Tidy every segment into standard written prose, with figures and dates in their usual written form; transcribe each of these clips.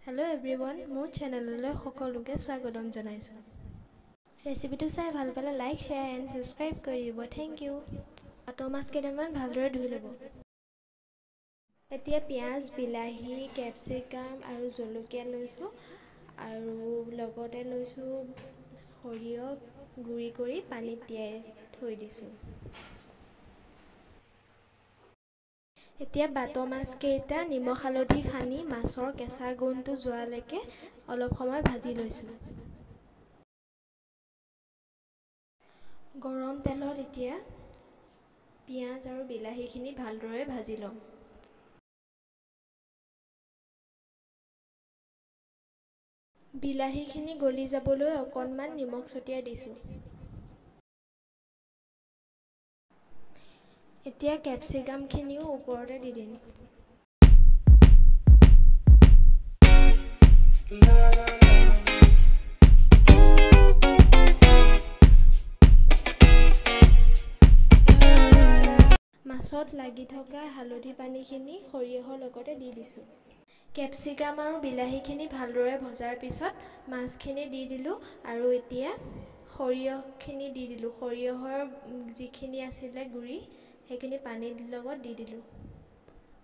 Hello everyone, মোৰ চেনেললৈ সকলোকে স্বাগতম জনাইছো। ৰেচিপিটো চাই ভাল পালে লাইক, শেয়াৰ এণ্ড সাবস্ক্ৰাইব কৰি দিব। Thank you. পাত মাছ কেইটামান ভালদৰে ধুই ল'ব। এতিয়া পিঁয়াজ, বিলাহী, কেপচিকাম আৰু জলকীয়া লৈছো আৰু লগতে লৈছো সৰিয়হ গুৰি কৰি পানীত তিয়াই থৈ দিছো। এতিয়া বাত মাছ কেইটা নিমখ হালধি সানি মাছৰ কেঁচা গোন্ধটো যোৱালৈকে অলপ সময় ভাজি লৈছো। গৰম তেলত এতিয়া পিঁয়াজ আৰু বিলাহীখিনি ভালদৰে ভাজি লম। বিলাহীখিনি গলি যাবলৈ অকণমান নিমখ ছটিয়াই দিছো। এতিয়া কেপচিকামখিনিও ওপৰতে দি দিম। মাছত লাগি থকা হালধি পানীখিনি সৰিয়হৰ লগতে দি দিছোঁ। কেপচিকাম আৰু বিলাহীখিনি ভালদৰে ভজাৰ পিছত মাছখিনি দি দিলোঁ আৰু এতিয়া সৰিয়হখিনি দি দিলোঁ। সৰিয়হৰ যিখিনি আছিলে গুৰি সেইখিনি পানীৰ লগত দি দিলোঁ।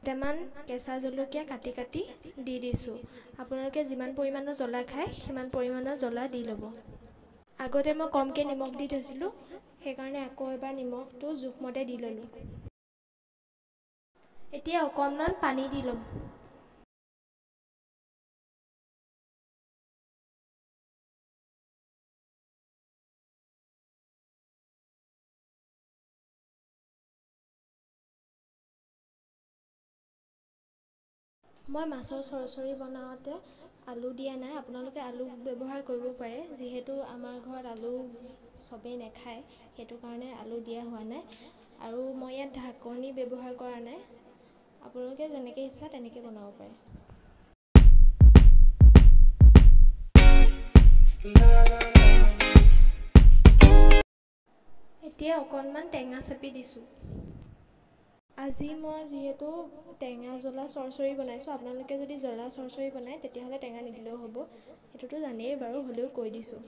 কেইটামান কেঁচা জলকীয়া কাটি কাটি দি দিছোঁ। আপোনালোকে যিমান পৰিমাণৰ জ্বলা খায় সিমান পৰিমাণৰ জ্বলা দি ল'ব। আগতে মই কমকৈ নিমখ দি থৈছিলোঁ, সেইকাৰণে আকৌ এবাৰ নিমখটো জোখমতে দি ল'লোঁ। এতিয়া অকণমান পানী দি ল'ম। মই মাছৰ চৰচৰি বনাওঁতে আলু দিয়া নাই। আপোনালোকে আলু ব্যৱহাৰ কৰিব পাৰে, যিহেতু আমাৰ ঘৰত আলু চবেই নাখায়, সেইটো কাৰণে আলু দিয়া হোৱা নাই। আৰু মই ইয়াত ঢাকনি ব্যৱহাৰ কৰা নাই। আপোনালোকে যেনেকৈ ইচ্ছা তেনেকৈ বনাব পাৰে। এতিয়া অকণমান টেঙা চেপি দিছোঁ। আজি মই যিহেতু টেঙা জ্বলা চৰচৰি বনাইছোঁ, আপোনালোকে যদি জ্বলা চৰচৰি বনায় তেতিয়াহ'লে টেঙা নিদিলেও হ'ব। সেইটোতো জানেই বাৰু, হ'লেও কৈ দিছোঁ।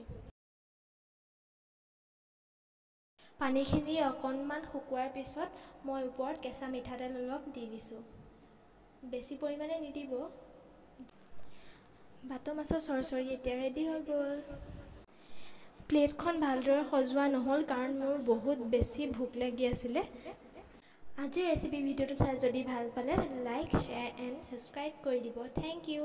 পানীখিনি অকণমান শুকোৱাৰ পিছত মই ওপৰত কেঁচা মিঠাতেল অলপ দি দিছোঁ। বেছি পৰিমাণে নিদিব। বাত মাছৰ চৰচৰি এতিয়া ৰেডি হৈ গ'ল। প্লেটখন ভালদৰে সজোৱা নহ'ল কাৰণ মোৰ বহুত বেছি ভোক লাগি আছিলে। আজিৰ ৰেচিপি ভিডিঅ'টো চাই যদি ভাল পালে লাইক, শ্বেয়াৰ এণ্ড ছাবস্ক্ৰাইব কৰি দিব। Thank U.